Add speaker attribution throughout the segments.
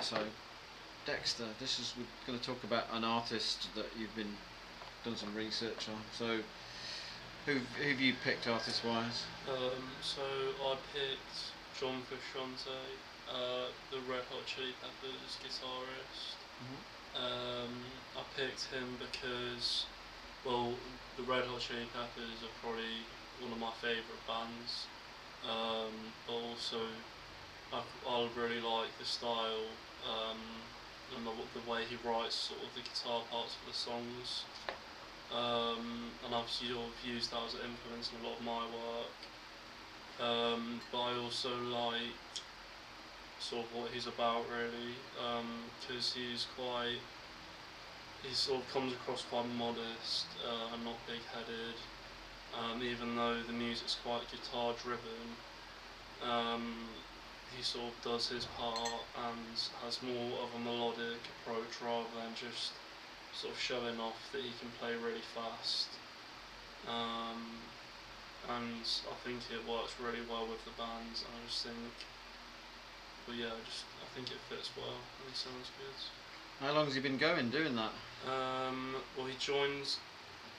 Speaker 1: So, Dexter, we're going to talk about an artist that you've done some research on. So, who've you picked artist-wise?
Speaker 2: So I picked John Frusciante, the Red Hot Chili Peppers guitarist. I picked him because, well, the Red Hot Chili Peppers are probably one of my favourite bands. But also, I really like the style and the way he writes sort of the guitar parts for the songs. And obviously I've used that as an influence in a lot of my work. But I also like sort of what he's about really, because he sort of comes across quite modest and not big-headed. Even though the music's quite guitar driven, he sort of does his part and has more of a melodic approach rather than just sort of showing off that he can play really fast. And I think it works really well with the band. And I just think, I think it fits well and it sounds good.
Speaker 1: How long has he been doing that?
Speaker 2: Well, he joined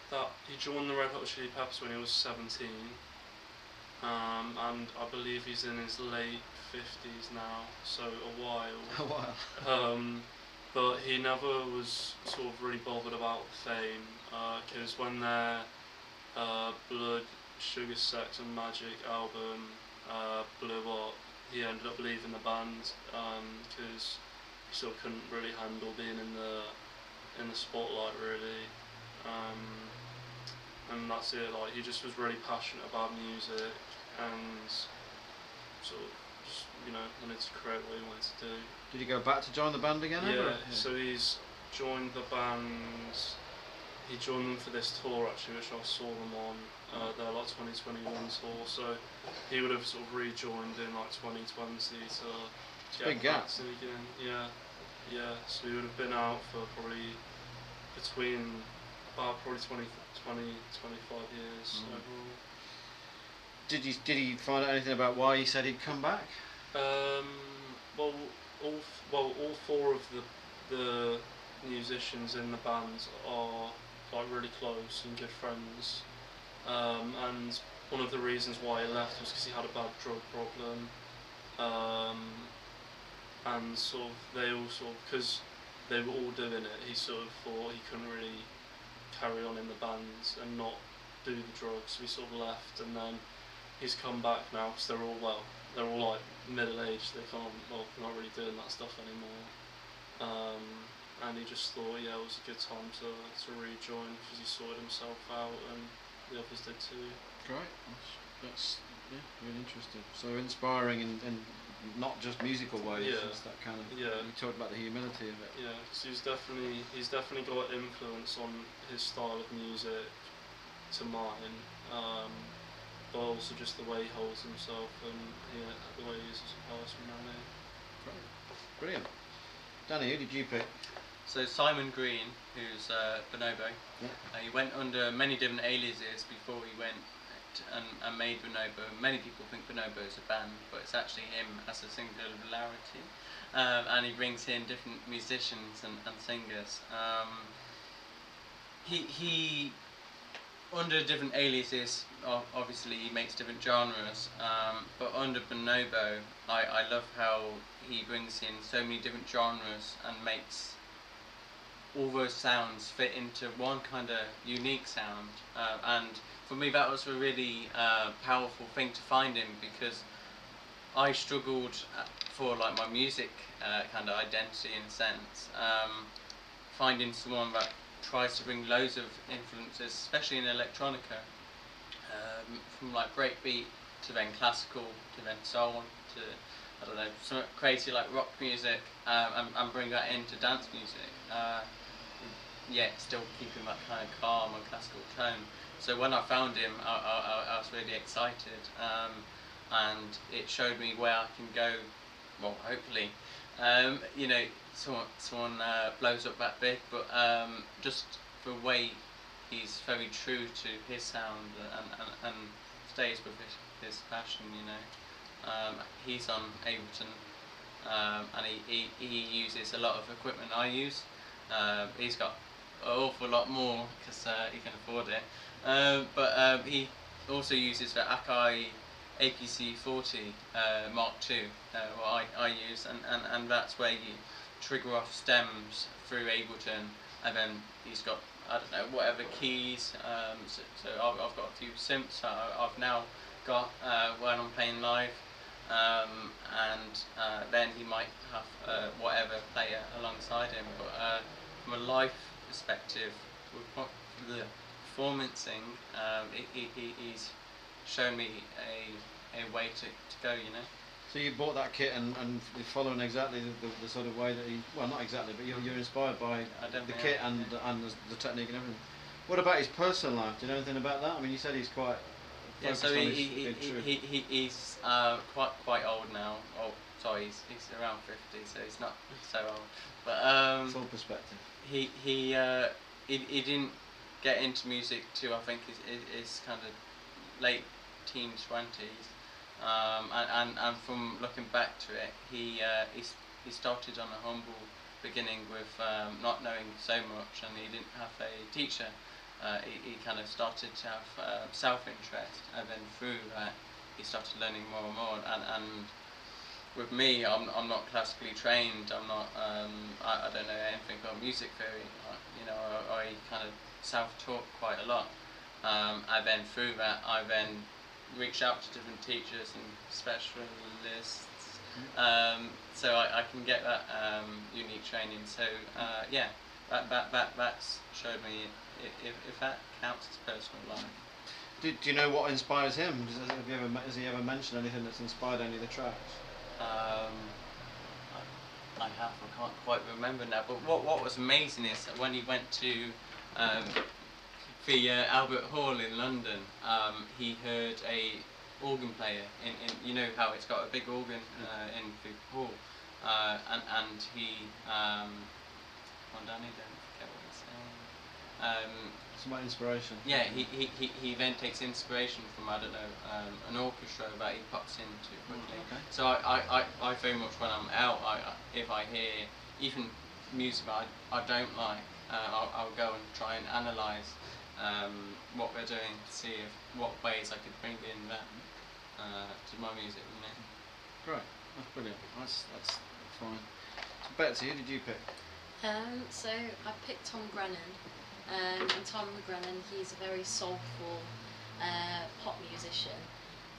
Speaker 2: the Red Hot Chili Peppers when he was 17, and I believe he's in his late 50s now, so a while.
Speaker 1: A while.
Speaker 2: But he never was sort of really bothered about fame, because when their Blood, Sugar, Sex and Magic album blew up, he ended up leaving the band because he sort of couldn't really handle being in the spotlight really. And that's it, like he just was really passionate about music and sort of just, wanted to create what he wanted to do.
Speaker 1: Did he go back to join the band again?
Speaker 2: Yeah, so he's joined the band. He joined them for this tour actually, which I saw them on. Their 2021 tour. So he would have sort of rejoined in 2020 to
Speaker 1: get back
Speaker 2: again. Yeah. So he would have been out for probably between about 20, 25 years overall.
Speaker 1: Did he find out anything about why he said he'd come back?
Speaker 2: Well, all four of the musicians in the band are really close and good friends. And one of the reasons why he left was because he had a bad drug problem. And because they were all doing it, he sort of thought he couldn't really carry on in the band and not do the drugs, so he sort of left, and then he's come back now because they're all middle-aged, they're not really doing that stuff anymore. And he just thought, it was a good time to rejoin because he sorted himself out and the others did too.
Speaker 1: Great, that's really interesting. So inspiring and not just musical ways. It's that kind of. You talked about the humility of it.
Speaker 2: Yeah, because he's definitely got influence on his style of music to mine, but also just the way he holds himself and the way he is as a person, really.
Speaker 1: Great, brilliant. Danny, who did you pick?
Speaker 3: So Simon Green, who's Bonobo, he went under many different aliases before he went and made Bonobo. Many people think Bonobo is a band, but it's actually him as a singularity. And he brings in different musicians and singers. He under different aliases, obviously he makes different genres, but under Bonobo, I love how he brings in so many different genres and makes all those sounds fit into one kind of unique sound, and for me that was a really powerful thing to find him, because I struggled for my music kind of identity in a sense, finding someone that tries to bring loads of influences, especially in electronica, from breakbeat to then classical to then soul to some crazy rock music, and bring that into dance music. Yet still keeping that kind of calm and classical tone. So when I found him, I was really excited, and it showed me where I can go. Well, hopefully, someone blows up that big, but just the way he's very true to his sound and stays with his passion. He's on Ableton and he uses a lot of equipment I use. He's got an awful lot more because he can afford it. But he also uses the Akai APC 40 Mark II, what I use, and that's where you trigger off stems through Ableton, and then he's got, I don't know, whatever keys. So I've got a few synths I've now got when I'm playing live, and then he might have whatever player alongside him. But from a live perspective, with the performancing, he's shown me a way to go, you know.
Speaker 1: So you bought that kit and you're following exactly the sort of way that he, well, not exactly, but you're inspired by the kit and the technique and everything. What about his personal life? Do you know anything about that? I mean, you said he's quite focused on his
Speaker 3: he's quite old now. Oh, sorry, he's around 50, so he's not so old. But
Speaker 1: full perspective.
Speaker 3: He didn't get into music till I think his kind of late teens, 20s. And from looking back to it, he started on a humble beginning with not knowing so much, and he didn't have a teacher. He kind of started to have self-interest, and then through that he started learning more and more. And with me, I'm not classically trained. I'm not. I don't know anything about music theory. I kind of self-taught quite a lot. And then through that, I then reach out to different teachers and specialists, so I can get that unique training. So yeah, that's showed me if that counts as personal life.
Speaker 1: Do you know what inspires him? Has he ever mentioned anything that's inspired any of the tracks?
Speaker 3: I can't quite remember now. But what was amazing is that when he went to the Albert Hall in London, he heard a organ player in you know how it's got a big organ in the hall, and he Danny, don't forget what he's saying.
Speaker 1: It's my inspiration.
Speaker 3: Yeah, he then takes inspiration from, I don't know, an orchestra that he pops into quickly.
Speaker 1: Okay.
Speaker 3: So I very much, when I'm out, if I hear even music that I don't like, I'll go and try and analyse what they're doing to see what ways I could bring in that to my music. You know.
Speaker 1: Great, that's brilliant. That's fine. So Betsey, who did you pick?
Speaker 4: So I picked Tom Grennan, and Tom Grennan, he's a very soulful pop musician,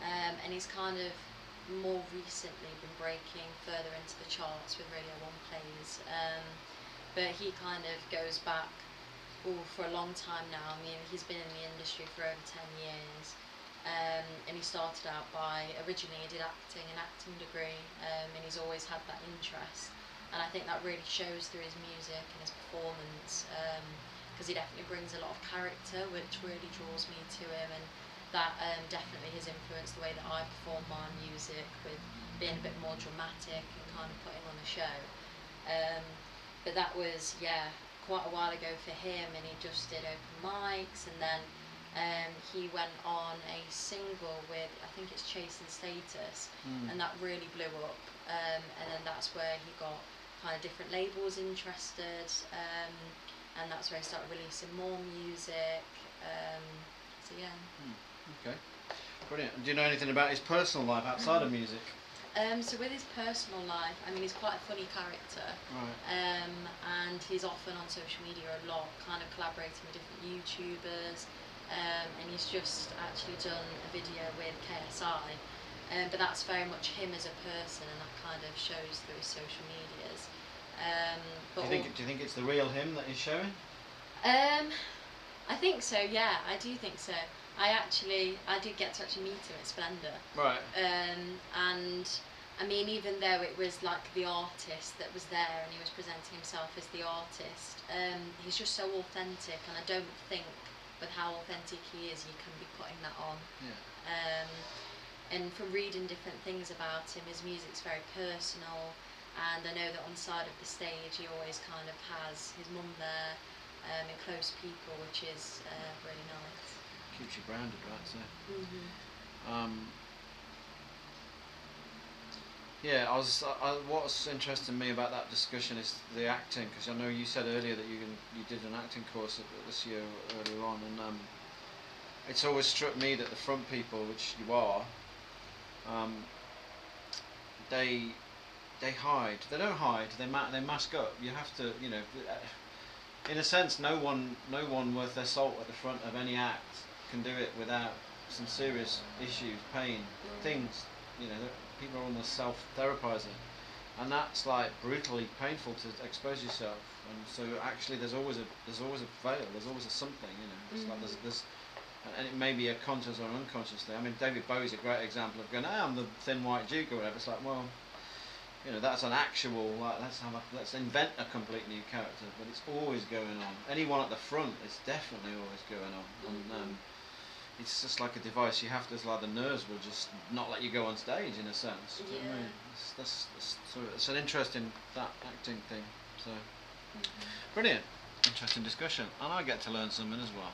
Speaker 4: and he's kind of more recently been breaking further into the charts with Radio 1 plays, but he kind of goes back for a long time now. I mean, he's been in the industry for over 10 years, and he started out originally he did an acting degree, and he's always had that interest, and I think that really shows through his music and his performance, because he definitely brings a lot of character, which really draws me to him, and that definitely has influenced the way that I perform my music, with being a bit more dramatic and kind of putting on a show. But that was, quite a while ago for him, and he just did open mics, and then he went on a single with, I think it's Chasing Status, and that really blew up, and then that's where he got kind of different labels interested, and that's where he started releasing more music, so yeah.
Speaker 1: Okay, brilliant. Do you know anything about his personal life outside of music?
Speaker 4: So with his personal life, I mean, he's quite a funny character,
Speaker 1: Right.
Speaker 4: and he's often on social media a lot, kind of collaborating with different YouTubers, and he's just actually done a video with KSI, but that's very much him as a person, and that kind of shows through his social medias.
Speaker 1: Do you think it's the real him that he's showing?
Speaker 4: I think so, yeah, I do think so. I did get to actually meet him at Splendour.
Speaker 1: Right.
Speaker 4: And I mean, even though it was like the artist that was there and he was presenting himself as the artist, he's just so authentic, and I don't think with how authentic he is you can be putting that on.
Speaker 1: Yeah.
Speaker 4: And from reading different things about him, his music's very personal, and I know that on the side of the stage he always kind of has his mum there, and close people, which is really nice.
Speaker 1: Keeps you grounded, right? So. Yeah, what's interesting me about that discussion is the acting, because I know you said earlier that you did an acting course this year earlier on, and it's always struck me that the front people, which you are, um, they hide. They don't hide. They mask up. You have to, in a sense, no one worth their salt at the front of any act can do it without some serious issues, pain, things. People are almost self-therapizing, and that's like brutally painful to expose yourself. And so actually, there's always a veil. There's always a something. It's like there's and it may be a conscious or an unconscious thing. I mean, David Bowie's a great example of going, I'm the thin white duke or whatever. It's like, well, that's an actual, like, let's invent a complete new character, but it's always going on. Anyone at the front is definitely always going on, and it's just like a device. You have to, it's like the nerves will just not let you go on stage in a sense. Do you know what I mean? It's an interesting, that acting thing. So brilliant, interesting discussion, and I get to learn something as well.